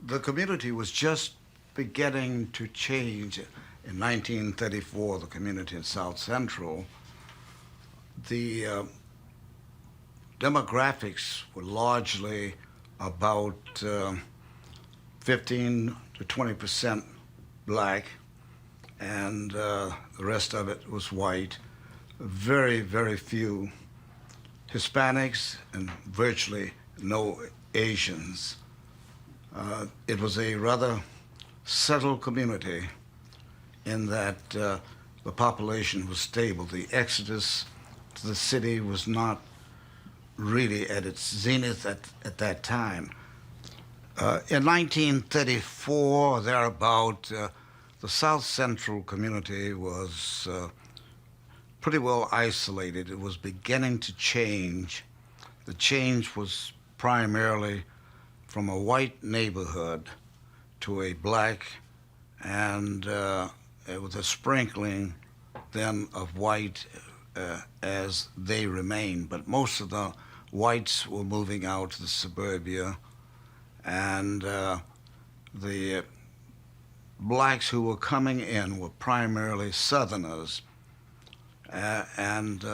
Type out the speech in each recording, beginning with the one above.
The community was just beginning to change. In 1934, the community in South Central, the demographics were largely about 15 to 20% black, and the rest of it was white. Very, very few Hispanics and virtually no Asians. It was a rather settled community in that the population was stable. The exodus to the city was not really at its zenith at that time. In 1934, thereabout, the South Central community was pretty well isolated. It was beginning to change. The change was primarily from a white neighborhood to a black, and with a sprinkling then of white as they remained. But most of the whites were moving out to the suburbia, and the blacks who were coming in were primarily Southerners, and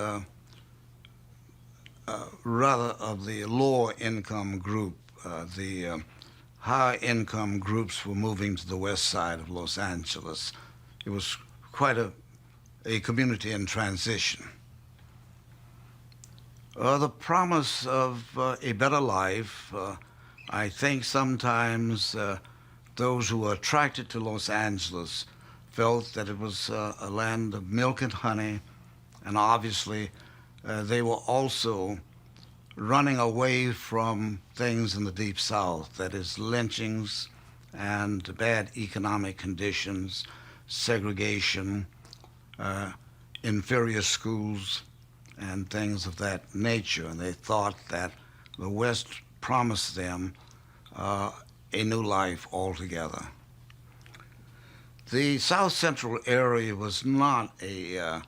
rather of the lower income group. The higher income groups were moving to the west side of Los Angeles. It was quite a community in transition. The promise of a better life, I think sometimes those who were attracted to Los Angeles felt that it was a land of milk and honey, and obviously they were also running away from things in the Deep South, that is lynchings and bad economic conditions, segregation, inferior schools, and things of that nature. And they thought that the West promised them a new life altogether. The South Central area was not a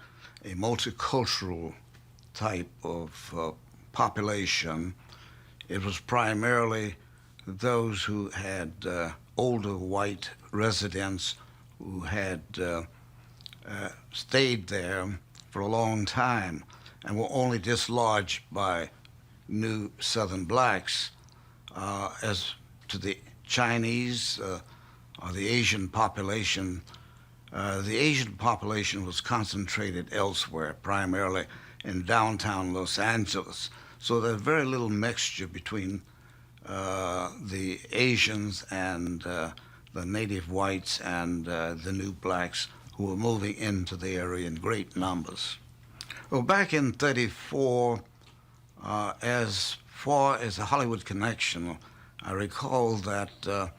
multicultural type of population. It was primarily those who had older white residents who had stayed there for a long time and were only dislodged by new Southern blacks. As to the Chinese or the Asian population was concentrated elsewhere, primarily in downtown Los Angeles. So there's very little mixture between the Asians and the native whites and the new blacks who were moving into the area in great numbers. Well, back in '34, as far as the Hollywood connection, I recall that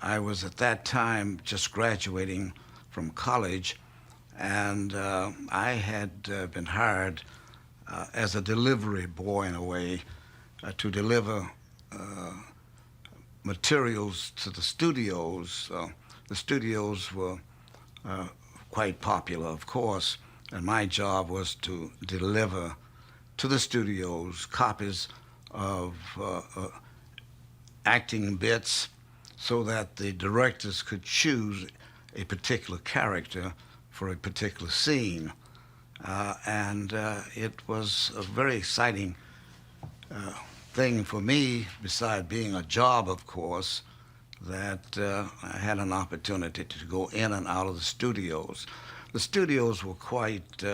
I was at that time just graduating from college, and I had been hired as a delivery boy in a way to deliver materials to the studios. The studios were quite popular, of course, and my job was to deliver to the studios copies of acting bits so that the directors could choose a particular character for a particular scene. And it was a very exciting thing for me, beside being a job, of course, that I had an opportunity to go in and out of the studios. The studios were quite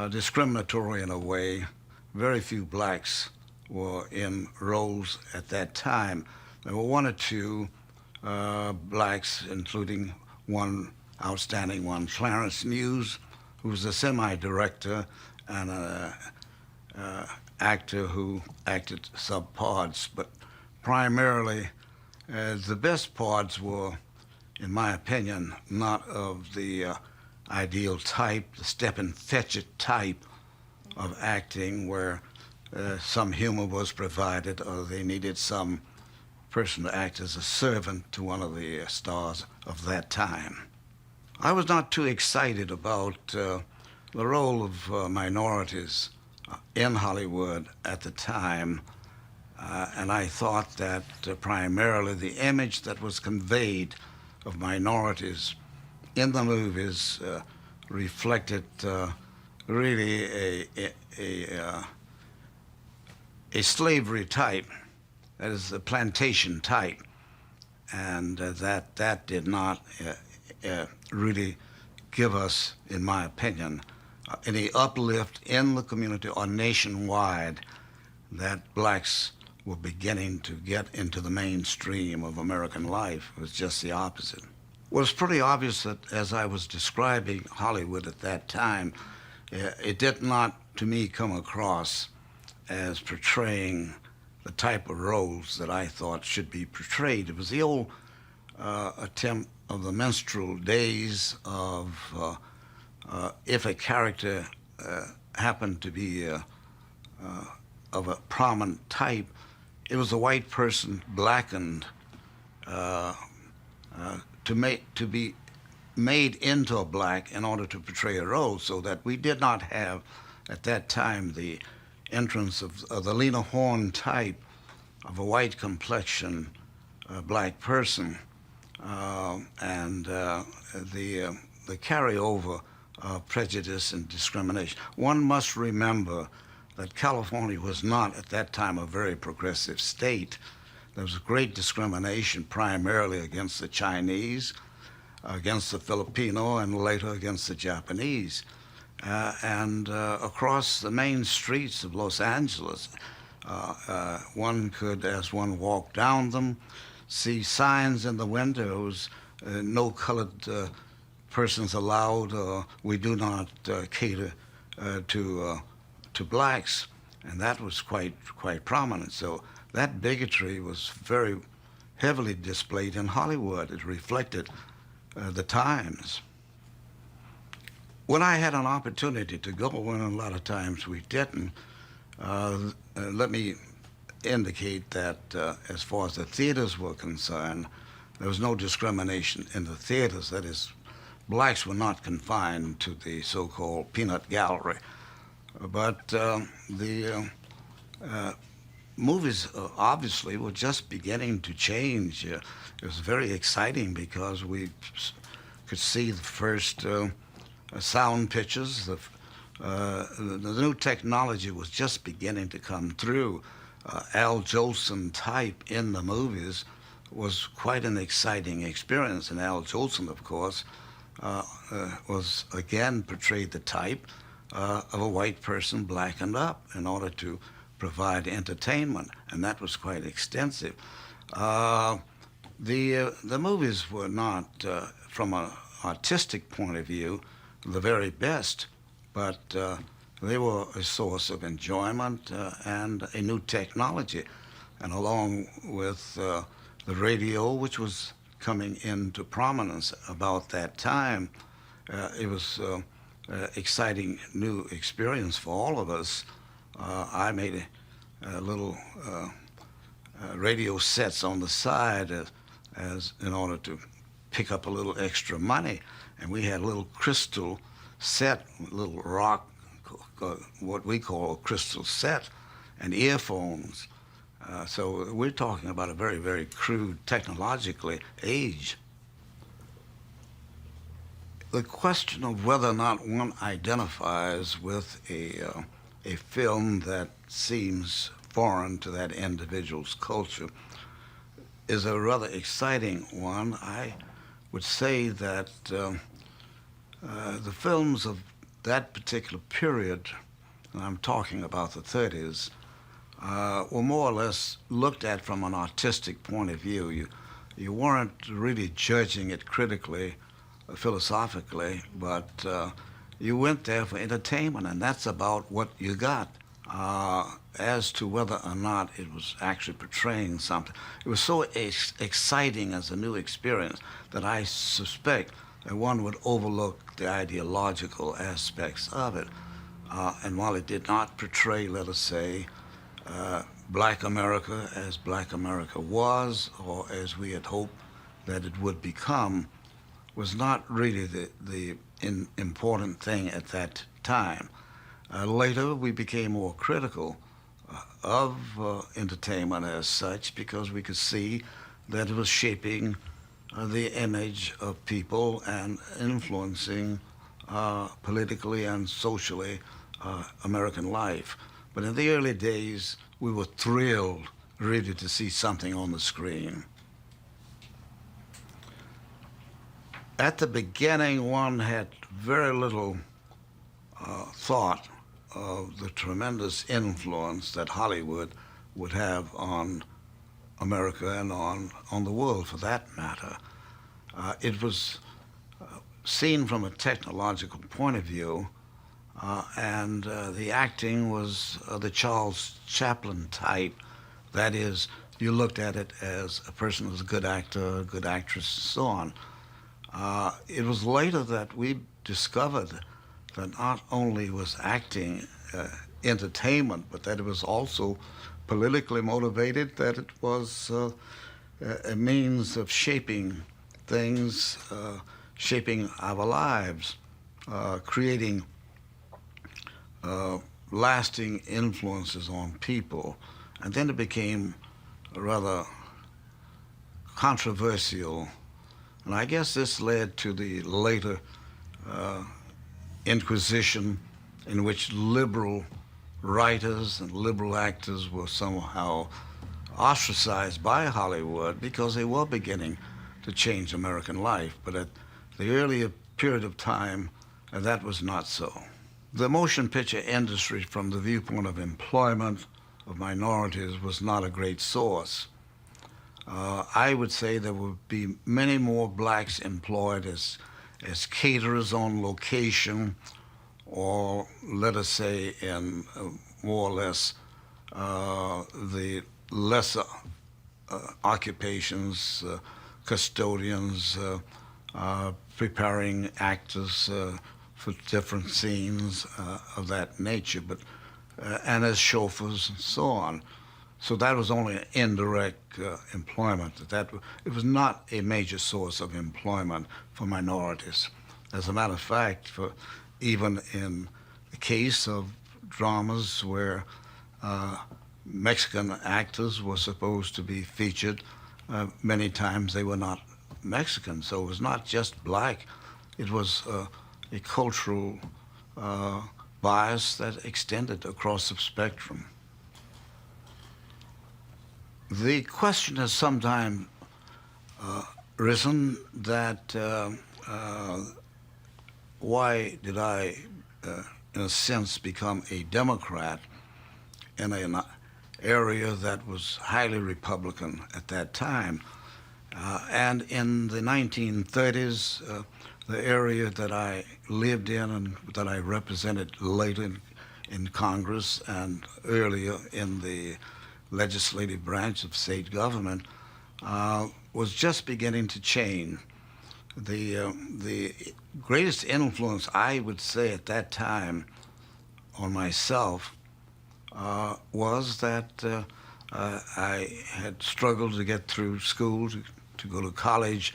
discriminatory in a way. Very few blacks were in roles at that time. There were one or two blacks, including one outstanding one, Clarence Muse, who was a semi-director and an actor who acted sub-parts, but primarily the best parts were, in my opinion, not of the ideal type, the step-and-fetch-it type of acting where some humor was provided or they needed some person to act as a servant to one of the stars of that time. I was not too excited about the role of minorities in Hollywood at the time. And I thought that primarily the image that was conveyed of minorities in the movies reflected really a slavery type, that is, the plantation type, and that did not really give us, in my opinion, any uplift in the community or nationwide that blacks were beginning to get into the mainstream of American life. It was just the opposite. Well, it's pretty obvious that as I was describing Hollywood at that time, it did not, to me, come across as portraying the type of roles that I thought should be portrayed. It was the old attempt of the minstrel days of if a character happened to be of a prominent type, it was a white person blackened to be made into a black in order to portray a role, so that we did not have at that time the entrance of the Lena Horne type of a white complexion black person, and the carryover of prejudice and discrimination. One must remember that California was not at that time a very progressive state. There was great discrimination primarily against the Chinese, against the Filipino, and later against the Japanese. And across the main streets of Los Angeles, one could, as one walked down them, see signs in the windows, no colored persons allowed, we do not cater to blacks, and that was quite prominent. So that bigotry was very heavily displayed in Hollywood. It reflected the times. When I had an opportunity to go, and a lot of times we didn't, let me indicate that as far as the theaters were concerned, there was no discrimination in the theaters. That is, blacks were not confined to the so-called peanut gallery. But the movies obviously were just beginning to change. It was very exciting because we could see the first sound pictures. The new technology was just beginning to come through. Al Jolson type in the movies was quite an exciting experience. And Al Jolson, of course, was again portrayed the type of a white person blackened up in order to provide entertainment, and that was quite extensive. The movies were not, from an artistic point of view, the very best, but they were a source of enjoyment and a new technology. And along with the radio, which was coming into prominence about that time, it was exciting new experience for all of us. I made a little radio sets on the side as in order to pick up a little extra money, and we had a little crystal set, a little rock, what we call a crystal set, and earphones. So we're talking about a very, very crude technologically age. The question of whether or not one identifies with a film that seems foreign to that individual's culture is a rather exciting one. I would say that the films of that particular period, and I'm talking about the 30s, were more or less looked at from an artistic point of view. You weren't really judging it critically, philosophically, but you went there for entertainment, and that's about what you got. As to whether or not it was actually portraying something, it was so exciting as a new experience that I suspect that one would overlook the ideological aspects of it. And while it did not portray, let us say, Black America as Black America was, or as we had hoped that it would become, was not really the important thing at that time. Later, we became more critical of entertainment as such, because we could see that it was shaping the image of people and influencing politically and socially American life. But in the early days, we were thrilled really to see something on the screen. At the beginning, one had very little thought of the tremendous influence that Hollywood would have on America and on the world for that matter. It was seen from a technological point of view, and the acting was the Charles Chaplin type. That is, you looked at it as a person who was a good actor, a good actress, and so on. It was later that we discovered that not only was acting entertainment, but that it was also politically motivated, that it was a means of shaping things, shaping our lives, creating lasting influences on people. And then it became rather controversial. And I guess this led to the later Inquisition, in which liberal writers and liberal actors were somehow ostracized by Hollywood because they were beginning to change American life. But at the earlier period of time, that was not so. The motion picture industry, from the viewpoint of employment of minorities, was not a great source. I would say there would be many more blacks employed as caterers on location, or let us say in more or less the lesser occupations, custodians, preparing actors for different scenes of that nature, but and as chauffeurs and so on. So that was only an indirect employment. It was not a major source of employment for minorities. As a matter of fact, even in the case of dramas where Mexican actors were supposed to be featured, many times they were not Mexican. So it was not just black. It was a cultural bias that extended across the spectrum. The question has sometimes risen that why did I, in a sense, become a Democrat in an area that was highly Republican at that time? And in the 1930s, the area that I lived in and that I represented later in Congress and earlier in the legislative branch of state government, was just beginning to change. The greatest influence, I would say, at that time on myself was that I had struggled to get through school, to go to college,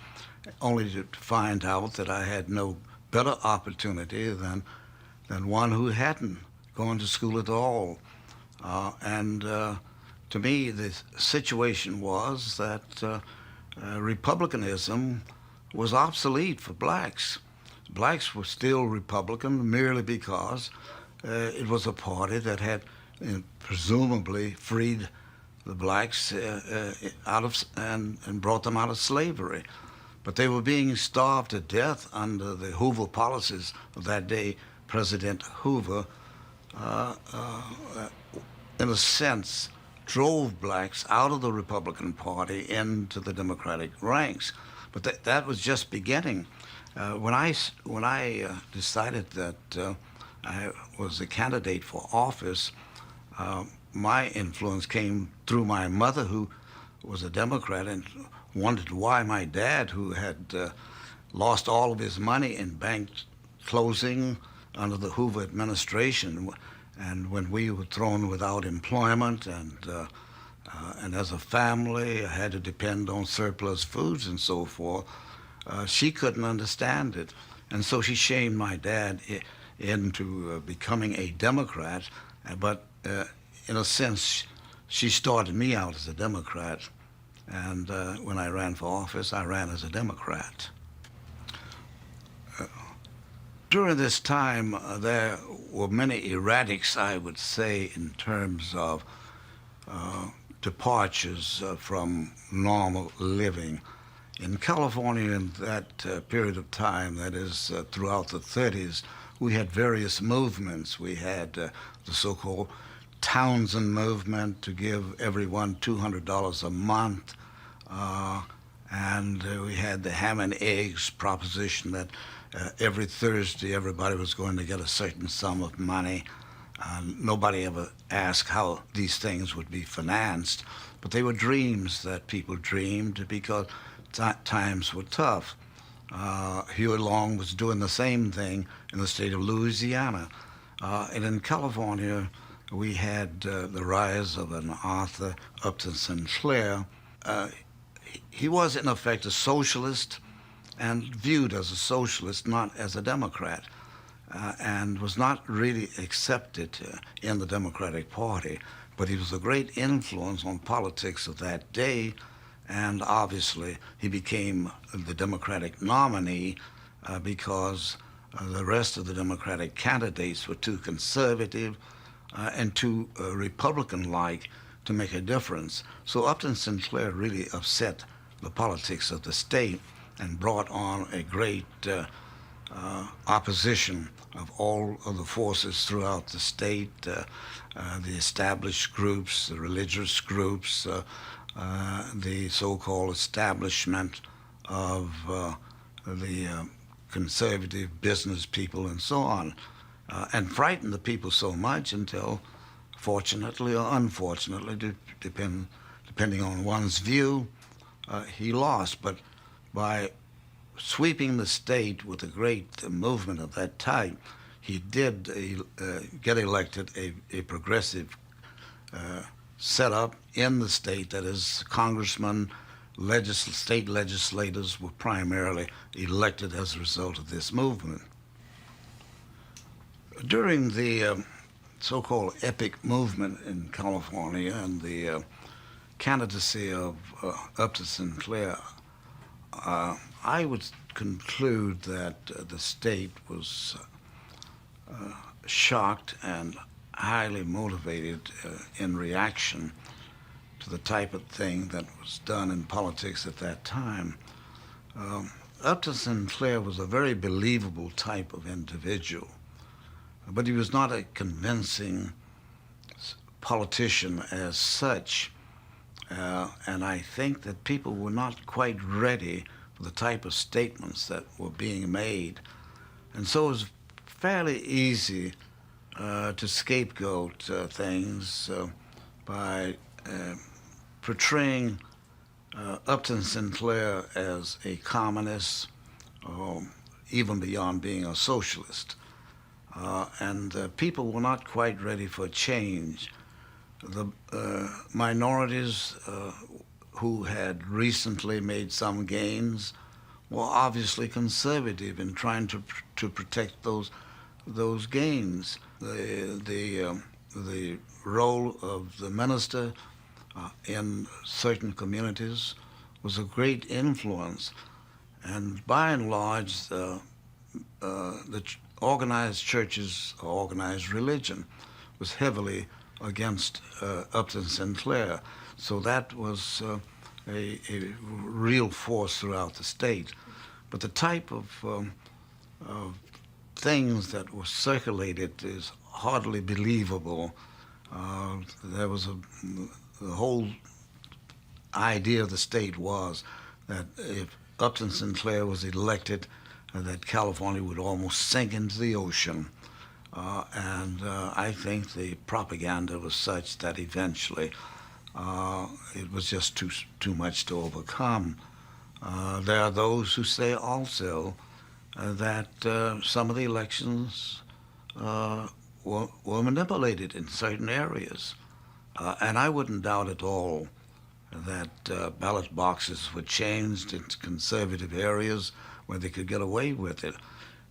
only to find out that I had no better opportunity than one who hadn't gone to school at all. To me, the situation was that Republicanism was obsolete for blacks. Blacks were still Republican merely because it was a party that had presumably freed the blacks out of and brought them out of slavery. But they were being starved to death under the Hoover policies of that day. President Hoover, in a sense, drove blacks out of the Republican Party into the Democratic ranks. But that was just beginning. When I decided that I was a candidate for office, my influence came through my mother, who was a Democrat and wondered why my dad, who had lost all of his money in bank closing under the Hoover administration, and when we were thrown without employment and as a family had to depend on surplus foods and so forth, she couldn't understand it. And so she shamed my dad into becoming a Democrat, but in a sense, she started me out as a Democrat. And when I ran for office, I ran as a Democrat. During this time, there were many erratics, I would say, in terms of departures from normal living. In California, in that period of time, that is throughout the 30s, we had various movements. We had the so-called Townsend movement to give everyone $200 a month. And we had the ham and eggs proposition that every Thursday everybody was going to get a certain sum of money. Nobody ever asked how these things would be financed, but they were dreams that people dreamed because times were tough. Huey Long was doing the same thing in the state of Louisiana. And in California, we had the rise of an Arthur Upton Sinclair. He was, in effect, a socialist and viewed as a socialist, not as a Democrat, and was not really accepted in the Democratic Party. But he was a great influence on politics of that day, and obviously he became the Democratic nominee because the rest of the Democratic candidates were too conservative and too Republican-like to make a difference. So Upton Sinclair really upset the politics of the state and brought on a great opposition of all of the forces throughout the state, the established groups, the religious groups, the so-called establishment of the conservative business people and so on, and frightened the people so much until, fortunately or unfortunately, depending on one's view, he lost. But by sweeping the state with a great movement of that type, he did get elected a progressive setup in the state. That is, congressmen, state legislators were primarily elected as a result of this movement. During the so-called epic movement in California and the candidacy of Upton Sinclair, I would conclude that the state was shocked and highly motivated in reaction to the type of thing that was done in politics at that time. Upton Sinclair was a very believable type of individual, but he was not a convincing politician as such. And I think that people were not quite ready for the type of statements that were being made. And so it was fairly easy to scapegoat things by portraying Upton Sinclair as a communist, or even beyond being a socialist. And people were not quite ready for change. The minorities who had recently made some gains were obviously conservative in trying to protect those gains. The role of the minister in certain communities was a great influence, and by and large, the organized churches, or organized religion, was heavily against Upton Sinclair. So that was a real force throughout the state. But the type of things that were circulated is hardly believable. There was the whole idea of the state was that if Upton Sinclair was elected, that California would almost sink into the ocean. And I think the propaganda was such that eventually it was just too much to overcome. There are those who say also that some of the elections were manipulated in certain areas. And I wouldn't doubt at all that ballot boxes were changed into conservative areas where they could get away with it.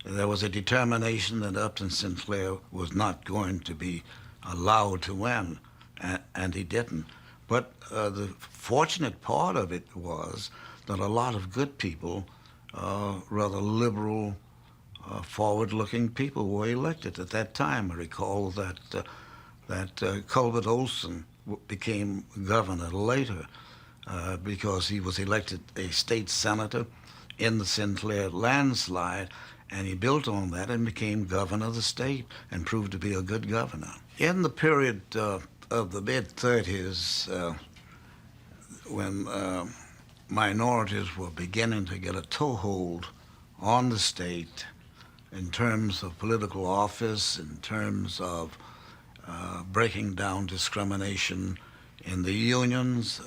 There was a determination that Upton Sinclair was not going to be allowed to win. and he didn't. But the fortunate part of it was that a lot of good people, rather liberal, forward-looking people were elected at that time. I recall that Culbert Olson became governor later because he was elected a state senator in the Sinclair landslide, and he built on that and became governor of the state and proved to be a good governor. In the period of the mid-30s, when minorities were beginning to get a toehold on the state in terms of political office, in terms of breaking down discrimination in the unions,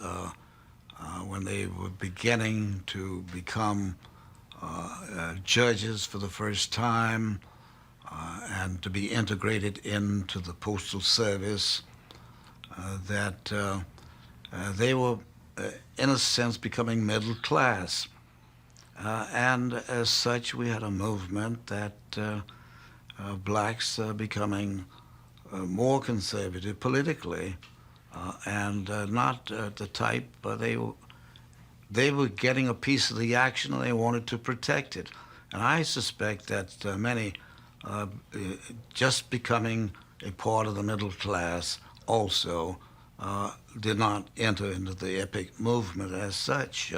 when they were beginning to become judges for the first time and to be integrated into the Postal Service, that they were, in a sense, becoming middle class. And as such, we had a movement that blacks becoming more conservative politically, and not the type, but they were getting a piece of the action and they wanted to protect it. And I suspect that many just becoming a part of the middle class also did not enter into the epic movement as such.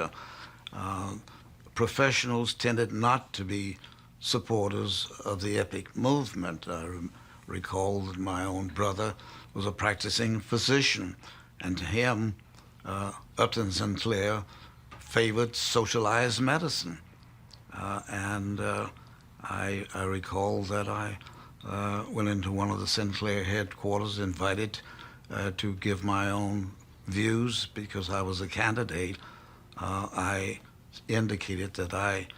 Professionals tended not to be supporters of the epic movement. I recall that my own brother was a practicing physician, and to him, Upton Sinclair favored socialized medicine. And I recall that I went into one of the Sinclair headquarters invited to give my own views because I was a candidate. I indicated that I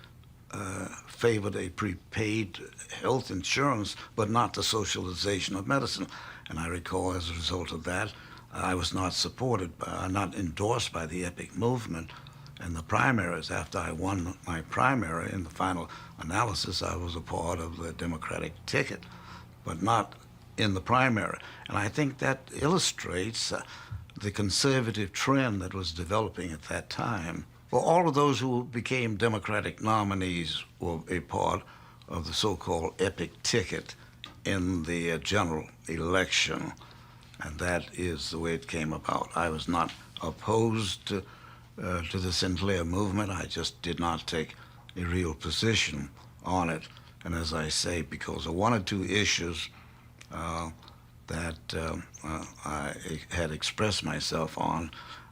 favored a prepaid health insurance, but not the socialization of medicine. And I recall as a result of that, I was not supported, not endorsed by the epic movement in the primaries. After I won my primary, in the final analysis, I was a part of the Democratic ticket, but not in the primary. And I think that illustrates the conservative trend that was developing at that time. Well, all of those who became Democratic nominees were a part of the so-called epic ticket in the general election, and that is the way it came about. I was not opposed to the Sinclair movement. I just did not take a real position on it. And as I say, because of one or two issues that I had expressed myself on,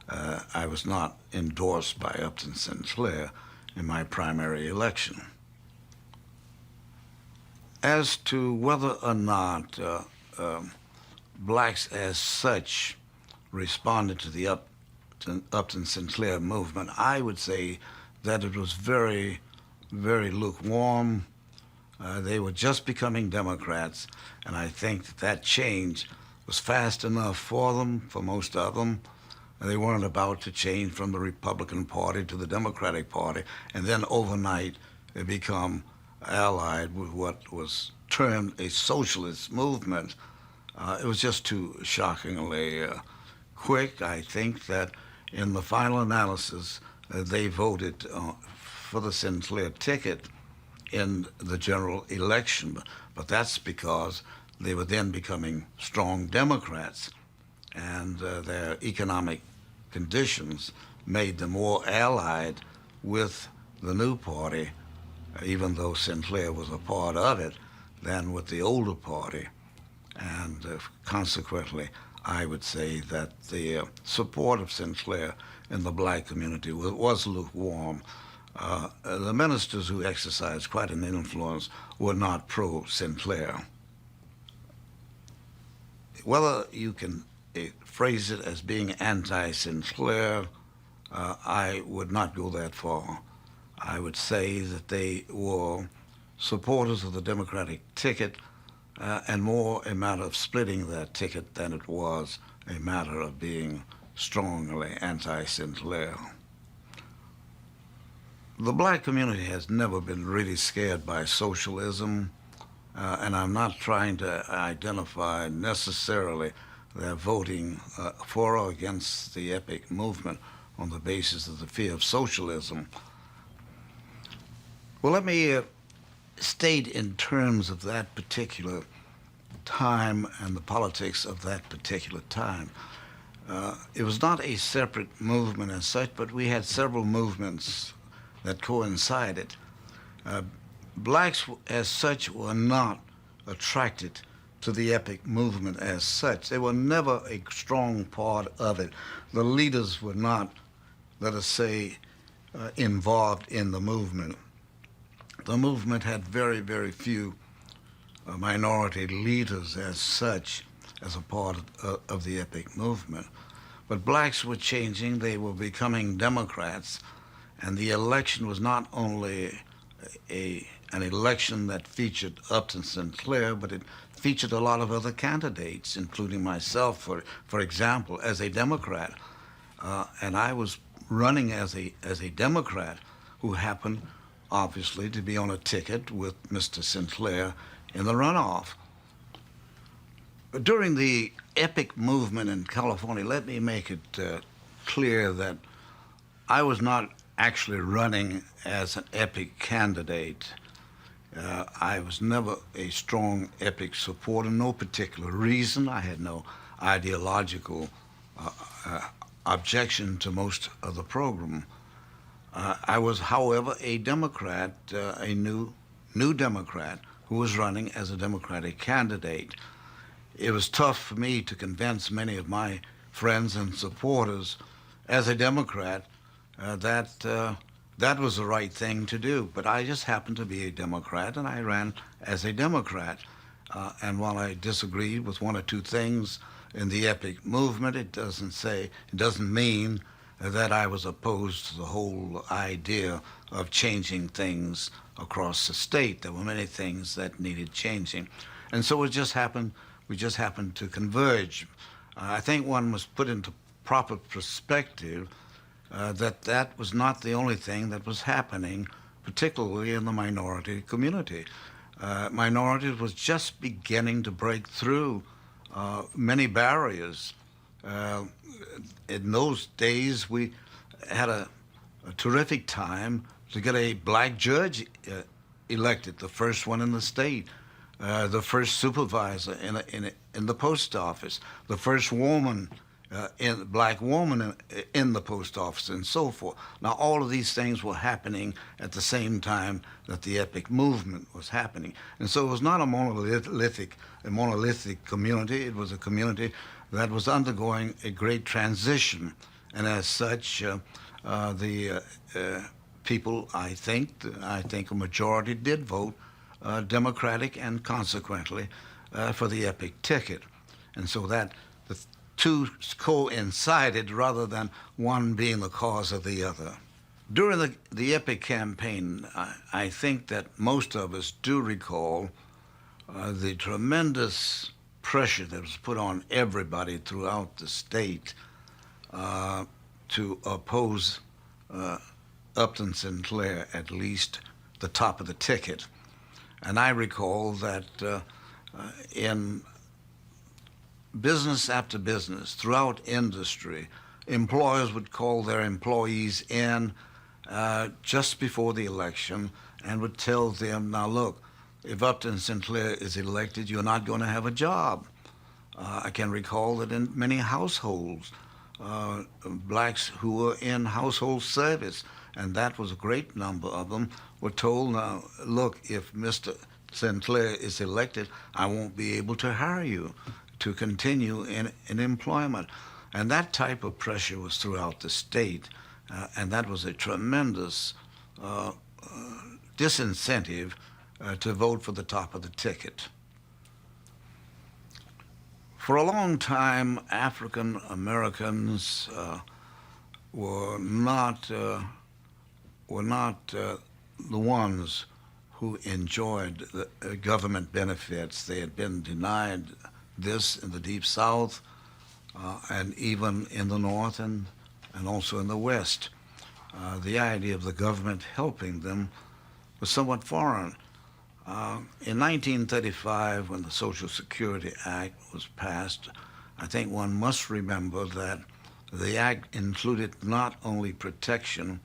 I was not endorsed by Upton Sinclair in my primary election. As to whether or not blacks as such responded to the Upton Sinclair movement, I would say that it was very, very lukewarm. They were just becoming Democrats, and I think that change was fast enough for them, for most of them. They weren't about to change from the Republican Party to the Democratic Party, and then overnight they become allied with what was termed a socialist movement. It was just too shockingly quick. I think that in the final analysis, they voted for the Sinclair ticket in the general election, but that's because they were then becoming strong Democrats, and their economic conditions made them more allied with the new party, even though Sinclair was a part of it, than with the older party. And consequently, I would say that the support of Sinclair in the black community was lukewarm. The ministers who exercised quite an influence were not pro-Sinclair. Whether you can phrase it as being anti-Sinclair, I would not go that far. I would say that they were supporters of the Democratic ticket, and more a matter of splitting that ticket than it was a matter of being strongly anti-Sinclair. The black community has never been really scared by socialism, and I'm not trying to identify necessarily their voting for or against the epic movement on the basis of the fear of socialism. Well, let me state in terms of that particular time and the politics of that particular time. It was not a separate movement as such, but we had several movements that coincided. Blacks as such were not attracted to the epic movement as such. They were never a strong part of it. The leaders were not, let us say, involved in the movement. The movement had very, very few minority leaders as such, as a part of the epic movement. But blacks were changing, they were becoming Democrats, and the election was not only an election that featured Upton Sinclair, but it featured a lot of other candidates, including myself, for example, as a Democrat. And I was running as a Democrat who happened, obviously, to be on a ticket with Mr. Sinclair in the runoff. But during the epic movement in California, let me make it clear that I was not actually running as an epic candidate. I was never a strong epic supporter, no particular reason. I had no ideological objection to most of the program. I was, however, a Democrat, a new Democrat who was running as a Democratic candidate. It was tough for me to convince many of my friends and supporters as a Democrat that was the right thing to do. But I just happened to be a Democrat, and I ran as a Democrat. And while I disagreed with one or two things in the epic movement, it doesn't mean that I was opposed to the whole idea of changing things across the state. There were many things that needed changing. And so we just happened to converge. I think one must put into proper perspective that was not the only thing that was happening, particularly in the minority community. Minorities was just beginning to break through many barriers. In those days, we had a terrific time to get a black judge elected, the first one in the state, the first supervisor in the post office, the first black woman in the post office, and so forth. Now, all of these things were happening at the same time that the epic movement was happening. And so it was not a monolithic community. It was a community that was undergoing a great transition. And as such, the people, I think a majority did vote Democratic, and consequently for the epic ticket. And so that the two coincided rather than one being the cause of the other. During the epic campaign, I think that most of us do recall the tremendous pressure that was put on everybody throughout the state to oppose Upton Sinclair, at least the top of the ticket. And I recall that in business after business, throughout industry, employers would call their employees in just before the election and would tell them, now look, if Upton Sinclair is elected, you're not going to have a job. I can recall that in many households, blacks who were in household service, and that was a great number of them, were told, now look, if Mr. Sinclair is elected, I won't be able to hire you to continue in employment. And that type of pressure was throughout the state, and that was a tremendous disincentive to vote for the top of the ticket. For a long time, African Americans were not the ones who enjoyed the government benefits. They had been denied this in the Deep South, and even in the North and also in the West. The idea of the government helping them was somewhat foreign. In 1935, when the Social Security Act was passed, I think one must remember that the act included not only protection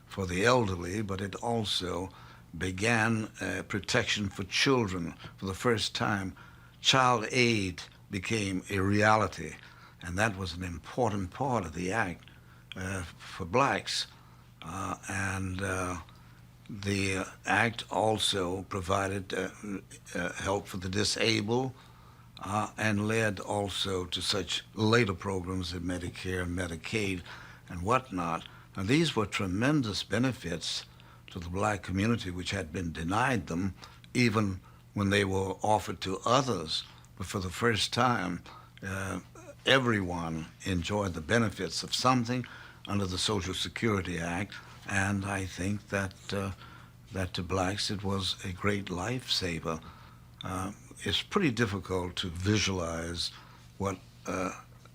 for the elderly, but it also began protection for children. For the first time, child aid became a reality, and that was an important part of the act for blacks. And the act also provided help for the disabled and led also to such later programs in Medicare, Medicaid, and whatnot. Now, these were tremendous benefits to the black community, which had been denied them even when they were offered to others. But for the first time, everyone enjoyed the benefits of something under the Social Security Act, and I think that that to blacks it was a great lifesaver. It's pretty difficult to visualize what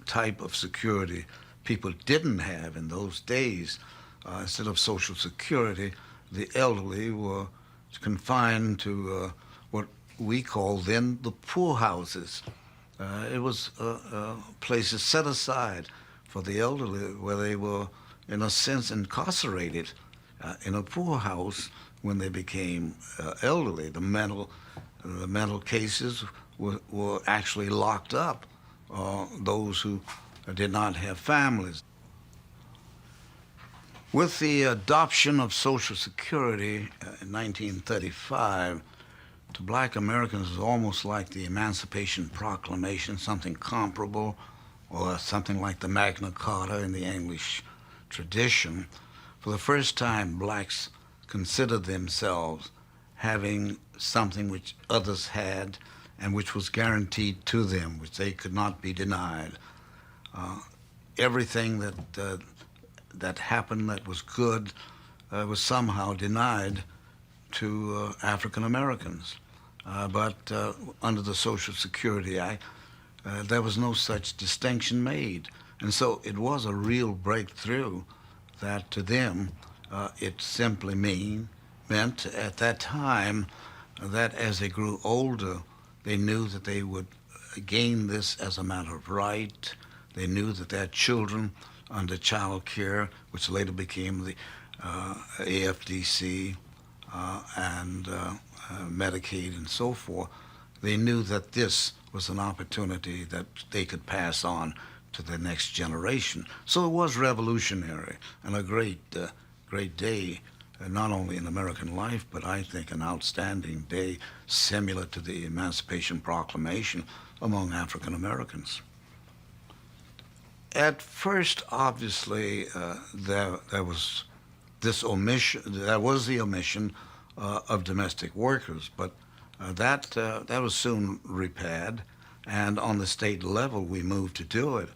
type of security people didn't have in those days. Instead of Social Security, the elderly were confined to what we called then the poorhouses. It was places set aside for the elderly where they were, in a sense, incarcerated in a poorhouse when they became elderly. The mental cases were actually locked up, those who did not have families. With the adoption of Social Security in 1935, to black Americans, it was almost like the Emancipation Proclamation, something comparable, or something like the Magna Carta in the English tradition. For the first time, blacks considered themselves having something which others had and which was guaranteed to them, which they could not be denied. Everything that happened that was good was somehow denied to African Americans. But under the Social Security Act, there was no such distinction made. And so it was a real breakthrough that to them it simply meant at that time that as they grew older, they knew that they would gain this as a matter of right. They knew that their children under child care, which later became the AFDC and Medicaid and so forth, they knew that this was an opportunity that they could pass on to the next generation. So it was revolutionary and a great day, not only in American life, but I think an outstanding day similar to the Emancipation Proclamation among African Americans. At first, obviously, there was this omission. There was the omission of domestic workers, but that was soon repaired, and on the state level, we moved to do it.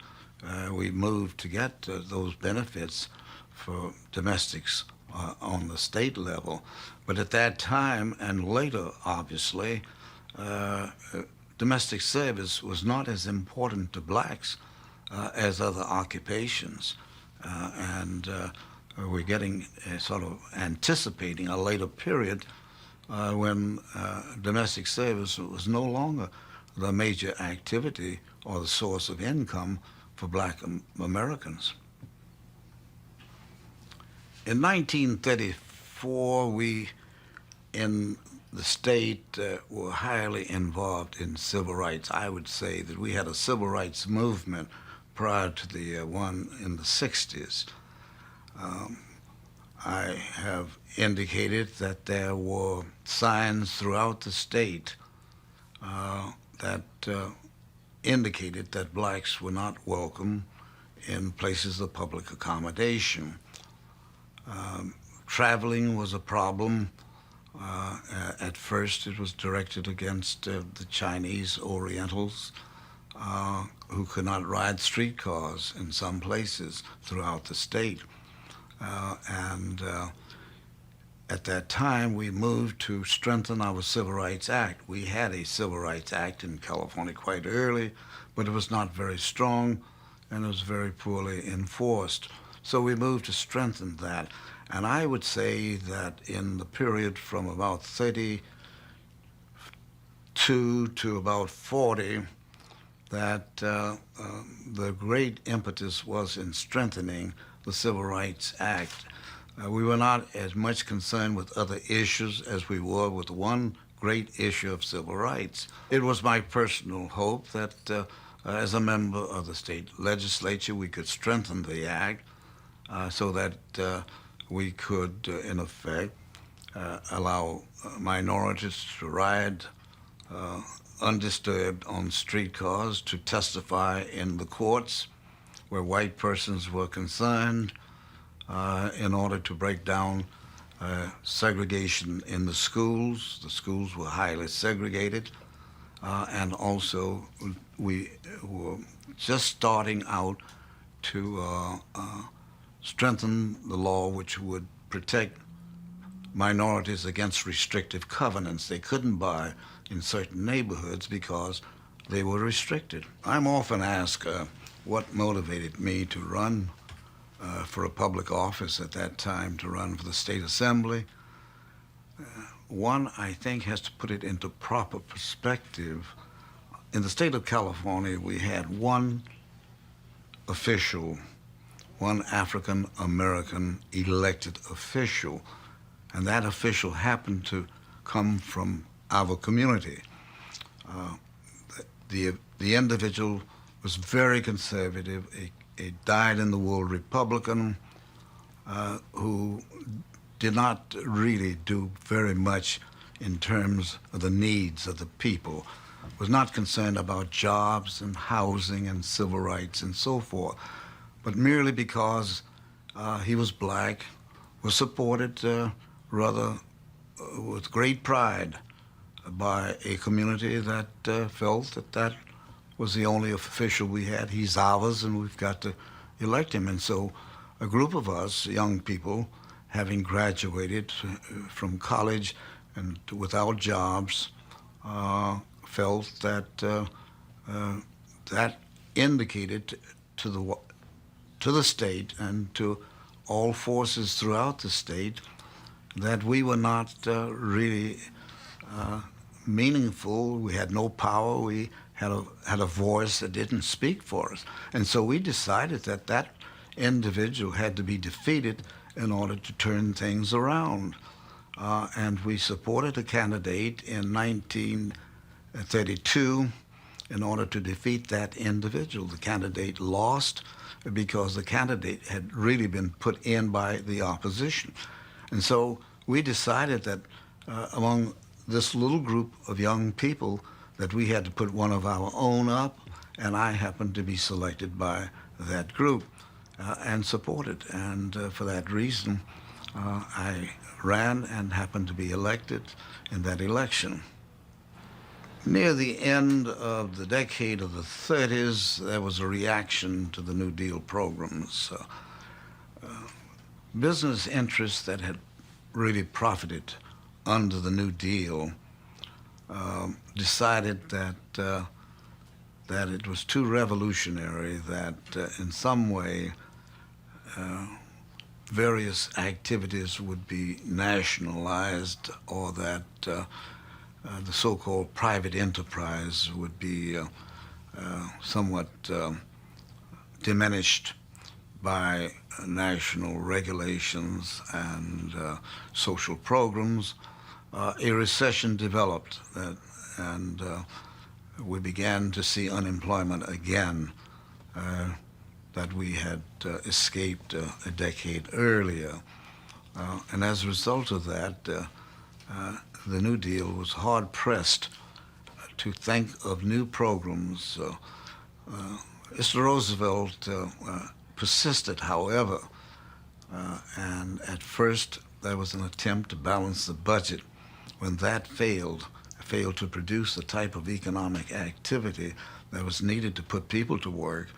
We moved to get those benefits for domestics on the state level, but at that time and later, obviously, domestic service was not as important to blacks as other occupations, and we're getting sort of anticipating a later period when domestic service was no longer the major activity or the source of income for black Americans. In 1934, we in the state were highly involved in civil rights. I would say that we had a civil rights movement prior to the one in the 60s. I have indicated that there were signs throughout the state that indicated that blacks were not welcome in places of public accommodation. Traveling was a problem. At first, it was directed against the Chinese Orientals who could not ride streetcars in some places throughout the state. And at that time, we moved to strengthen our Civil Rights Act. We had a Civil Rights Act in California quite early, but it was not very strong and it was very poorly enforced. So we moved to strengthen that. And I would say that in the period from about 32 to about 40, that the great impetus was in strengthening the Civil Rights Act. We were not as much concerned with other issues as we were with one great issue of civil rights. It was my personal hope that as a member of the state legislature, we could strengthen the act so that we could, in effect, allow minorities to ride undisturbed on streetcars, to testify in the courts where white persons were concerned, in order to break down segregation in the schools. The schools were highly segregated, and also we were just starting out to strengthen the law which would protect minorities against restrictive covenants. They couldn't buy in certain neighborhoods because they were restricted. I'm often asked what motivated me to run for a public office at that time, to run for the state assembly. One, I think, has to put it into proper perspective. In the state of California, we had one official, one African American elected official, and that official happened to come from our community. The individual was very conservative, a dyed-in-the-wool Republican who did not really do very much in terms of the needs of the people, was not concerned about jobs and housing and civil rights and so forth, but merely because he was black, was supported rather with great pride by a community that felt that that was the only official we had. He's ours, and we've got to elect him. And so a group of us, young people, having graduated from college and without jobs, felt that that indicated to the state and to all forces throughout the state that we were not really meaningful. We had no power. We had a voice that didn't speak for us. And so we decided that that individual had to be defeated in order to turn things around. And we supported a candidate in 1932 in order to defeat that individual. The candidate lost because the candidate had really been put in by the opposition. And so we decided that among this little group of young people that we had to put one of our own up, and I happened to be selected by that group and supported. And for that reason, I ran and happened to be elected in that election. Near the end of the decade of the 30s, there was a reaction to the New Deal programs. Business interests that had really profited under the New Deal decided that it was too revolutionary, that in some way various activities would be nationalized, or that the so-called private enterprise would be somewhat diminished by national regulations and social programs. A recession developed, and we began to see unemployment again that we had escaped a decade earlier. And as a result of that, the New Deal was hard-pressed to think of new programs. Mr. Roosevelt persisted, however, and at first there was an attempt to balance the budget. When that failed to produce the type of economic activity that was needed to put people to work,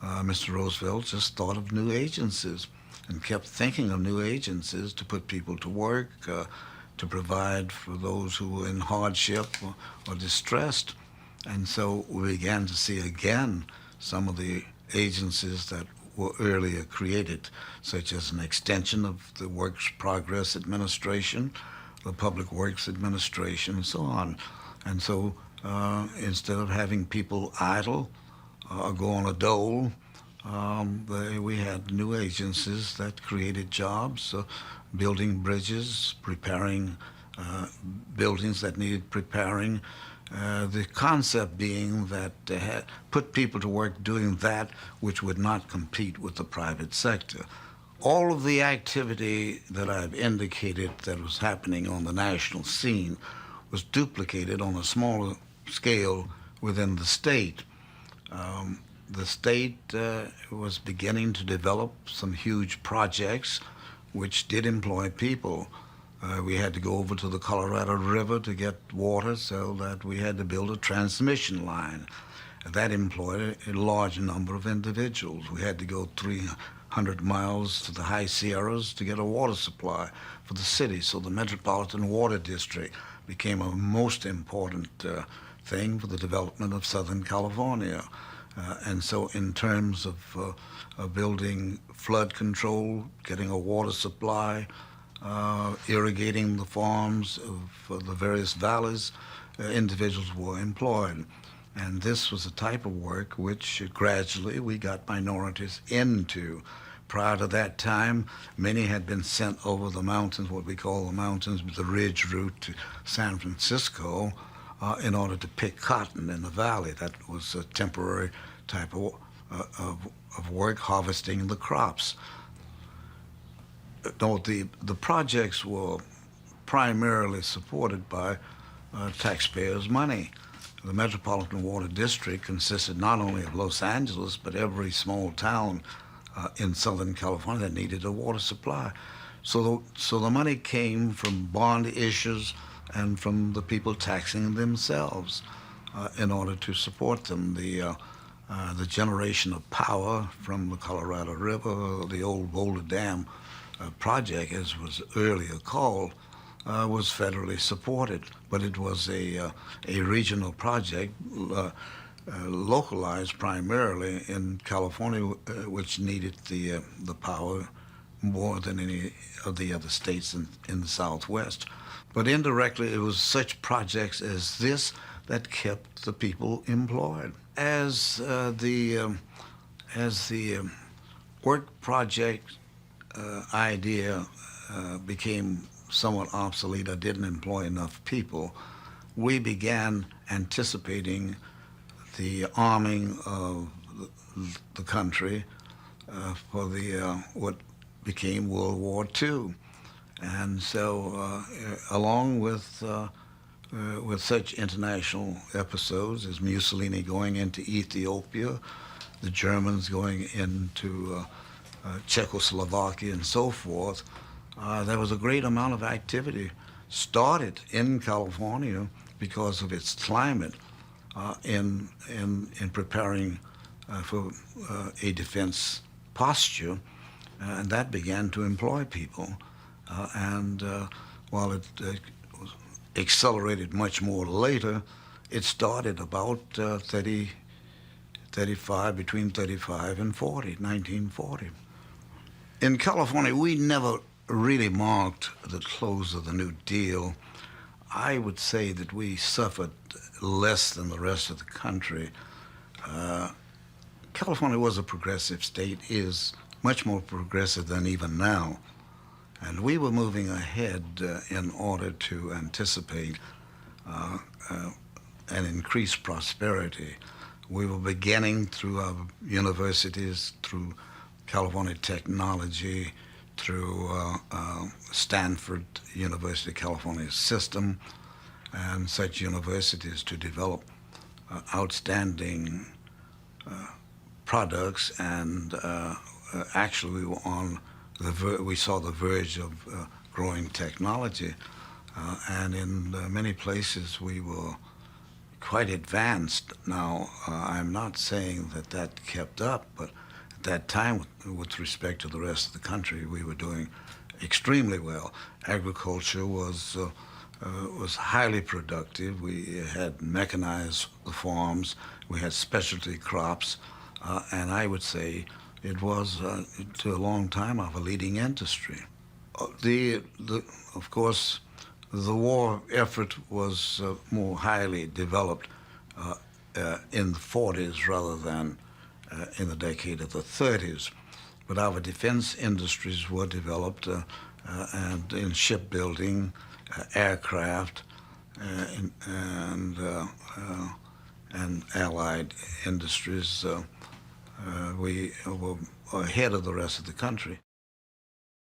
Mr. Roosevelt just thought of new agencies and kept thinking of new agencies to put people to work, to provide for those who were in hardship or distressed. And so we began to see again some of the agencies that were earlier created, such as an extension of the Works Progress Administration, the Public Works Administration, and so on. And so Instead of having people idle or go on a dole, we had new agencies that created jobs, building bridges, preparing buildings that needed preparing. The concept being that put people to work doing that which would not compete with the private sector. All of the activity that I've indicated that was happening on the national scene was duplicated on a smaller scale within the state. The state was beginning to develop some huge projects which did employ people. We had to go over to the Colorado River to get water, so that we had to build a transmission line. That employed a large number of individuals. We had to go 300 miles to the high Sierras to get a water supply for the city, so the Metropolitan Water District became a most important thing for the development of Southern California. And so in terms of building flood control, getting a water supply, irrigating the farms of the various valleys, individuals were employed. And this was a type of work which gradually we got minorities into. Prior to that time, many had been sent over the mountains, what we call the mountains, the ridge route to San Francisco, in order to pick cotton in the valley. That was a temporary type of work, harvesting the crops. No, the projects were primarily supported by taxpayers' money. The Metropolitan Water District consisted not only of Los Angeles, but every small town in Southern California that needed a water supply. So the money came from bond issues and from the people taxing themselves in order to support them. The generation of power from the Colorado River, the old Boulder Dam project, as was earlier called, was federally supported, but it was a regional project localized primarily in California, which needed the power more than any of the other states in the Southwest. But indirectly, it was such projects as this that kept the people employed. As the work project idea became somewhat obsolete or didn't employ enough people, we began anticipating the arming of the country for what became World War II. And so along with such international episodes as Mussolini going into Ethiopia, the Germans going into Czechoslovakia and so forth, there was a great amount of activity started in California because of its climate in preparing for a defense posture, and that began to employ people. And while it was accelerated much more later, it started about 35, between 35 and 40, 1940. In California, we never really marked the close of the New Deal. I would say that we suffered less than the rest of the country. California was a progressive state, is much more progressive than even now. And we were moving ahead in order to anticipate an increased prosperity. We were beginning through our universities, through California Technology, through Stanford University, California system, and such universities to develop outstanding products. And actually, we were on we saw the verge of growing technology, and in many places we were quite advanced. Now, I'm not saying that kept up, but at that time, with respect to the rest of the country, we were doing extremely well. Agriculture was highly productive. We had mechanized the farms. We had specialty crops, and I would say it was, to a long time, of a leading industry. Of course, The war effort was more highly developed in the 40s rather than in the decade of the 30s. But our defense industries were developed and in shipbuilding, aircraft, and allied industries. We were ahead of the rest of the country.